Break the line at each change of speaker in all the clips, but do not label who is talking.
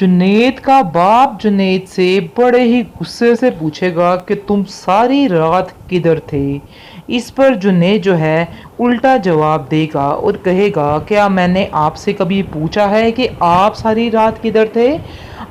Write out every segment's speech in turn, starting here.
जुनैद का बाप जुनैद से बड़े ही गुस्से से पूछेगा कि तुम सारी रात किधर थे। इस पर जुनैद जो है उल्टा जवाब देगा और कहेगा क्या मैंने आपसे कभी पूछा है कि आप सारी रात किधर थे।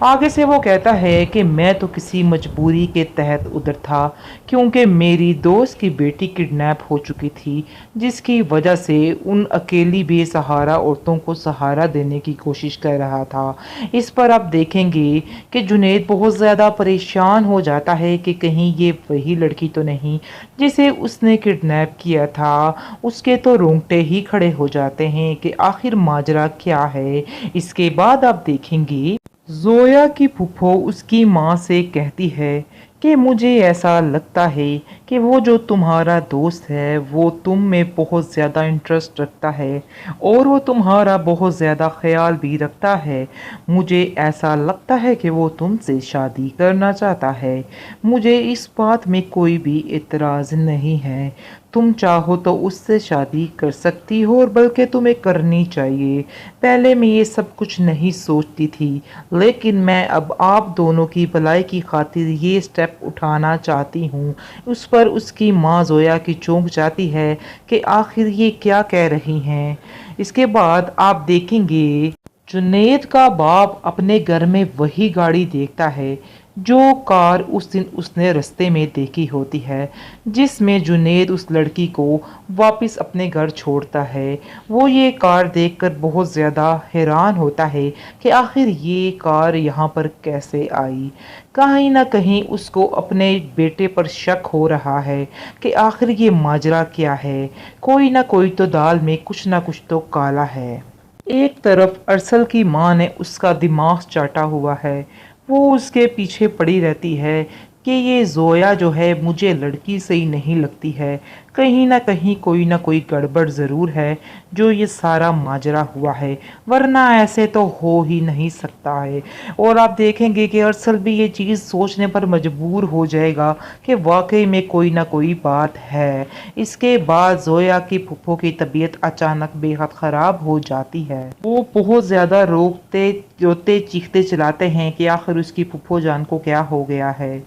आगे से वो कहता है कि मैं तो किसी मजबूरी के तहत उधर था, क्योंकि मेरी दोस्त की बेटी किडनैप हो चुकी थी, जिसकी वजह से उन अकेली बेसहारा औरतों को सहारा देने की कोशिश कर रहा था। इस पर आप देखेंगे कि जुनैद बहुत ज़्यादा परेशान हो जाता है कि कहीं ये वही लड़की तो नहीं जिसे उसने किडनैप किया था। उसके तो रोंगटे ही खड़े हो जाते हैं कि आखिर माजरा क्या है। इसके बाद आप देखेंगे जोया की फूफो उसकी माँ से कहती है कि मुझे ऐसा लगता है कि वो जो तुम्हारा दोस्त है वो तुम में बहुत ज़्यादा इंटरेस्ट रखता है और वो तुम्हारा बहुत ज़्यादा ख्याल भी रखता है। मुझे ऐसा लगता है कि वो तुमसे शादी करना चाहता है। मुझे इस बात में कोई भी इतराज़ नहीं है। तुम चाहो तो उससे शादी कर सकती हो और बल्कि तुम्हें करनी चाहिए। पहले मैं ये सब कुछ नहीं सोचती थी, लेकिन मैं अब आप दोनों की भलाई की खातिर ये स्टेप उठाना चाहती हूँ। उस पर उसकी माँ जोया की चौंक जाती है कि आखिर ये क्या कह रही हैं। इसके बाद आप देखेंगे जुनैद का बाप अपने घर में वही गाड़ी देखता है जो कार उस दिन उसने रास्ते में देखी होती है, जिसमें जुनैद उस लड़की को वापस अपने घर छोड़ता है। वो ये कार देखकर बहुत ज़्यादा हैरान होता है कि आखिर ये कार यहाँ पर कैसे आई। कहीं ना कहीं उसको अपने बेटे पर शक हो रहा है कि आखिर ये माजरा क्या है। कोई ना कोई तो दाल में कुछ ना कुछ तो काला है। एक तरफ अरसल की माँ ने उसका दिमाग चाटा हुआ है। वो उसके पीछे पड़ी रहती है कि ये जोया जो है मुझे लड़की सही नहीं लगती है। कहीं ना कोई गड़बड़ ज़रूर है जो ये सारा माजरा हुआ है, वरना ऐसे तो हो ही नहीं सकता है। और आप देखेंगे कि अरसल भी ये चीज़ सोचने पर मजबूर हो जाएगा कि वाकई में कोई ना कोई बात है। इसके बाद जोया की फूफो की तबीयत अचानक बेहद ख़राब हो जाती है। वो बहुत ज़्यादा रोते रोते चीखते चिल्लाते हैं कि आखिर उसकी फूफो जान को क्या हो गया है।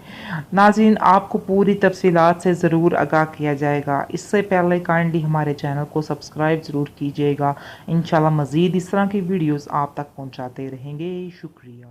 नाज़रीन, आपको पूरी तफसीलात से ज़रूर आगाह किया जाएगा। इससे पहले काइंडली हमारे चैनल को सब्सक्राइब ज़रूर कीजिएगा। इंशाल्लाह मज़ीद इस तरह की वीडियोस आप तक पहुंचाते रहेंगे। शुक्रिया।